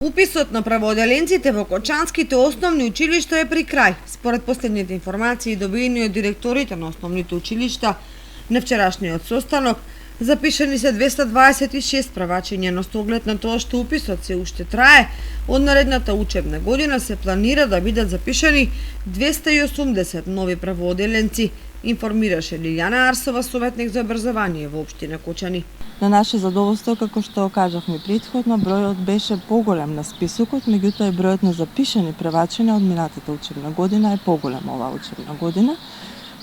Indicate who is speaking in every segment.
Speaker 1: Уписот на праводеленците во кочанските основни училишта е при крај. Според последните информации добиени од директорите на основните училишта на вчерашниот состанок, запишани се 226 правачиња, но со оглед на тоа што уписот се уште трае, од наредната учебна година се планира да бидат запишани 280 нови праводеленци, информираше Лилјана Арсова, советник за образование во општина Кочани.
Speaker 2: На наше задоволство, како што кажавме претходно, бројот беше поголем на списокот, меѓутоа и бројот на запишани превачења од минатата учебна година е поголем оваа учебна година.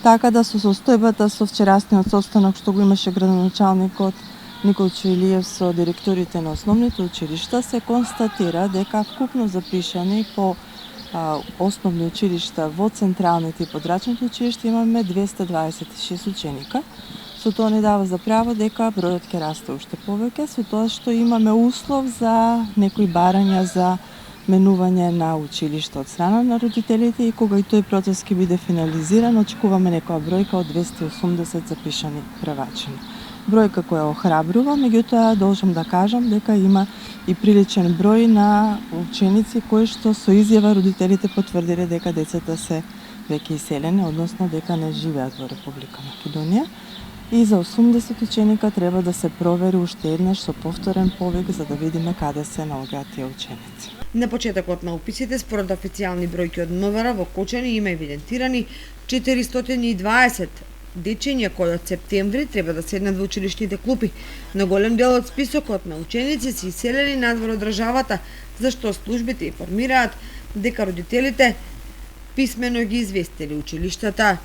Speaker 2: Така да со состојбата со вчерасниот состанок што го имаше градоначалникот Николчо Илиев со директорите на основните училишта, се констатира дека вкупно запишани по основни училишта во централните и подрачните училишта имаме 226 ученика. Со тоа не дава за право дека бројот ќе расте уште повеќе, со тоа што имаме услов за некои барања за менување на училишта од страна на родителите и кога и тој процес ќе биде финализиран, очекуваме некоја бројка од 280 запишани превачени. Бројка која охрабрува, меѓутоа должам да кажам дека има и приличен број на ученици кои што со изјава родителите потврдиле дека децата се веќе иселени, односно дека не живеат во Република Македонија. И за 80 ученика треба да се провери уште еднаш со повторен повик за да видиме каде се наоѓаат тие ученици.
Speaker 1: На почетокот на уписите, според официјални бројки од МВР, во Кочани има евидентирани 420 дечиња кои од септември треба да седнат во училишните клупи, но голем дел од списокот на ученици се иселени надвор од државата, зашто службите информираат дека родителите писмено ги известили училиштата.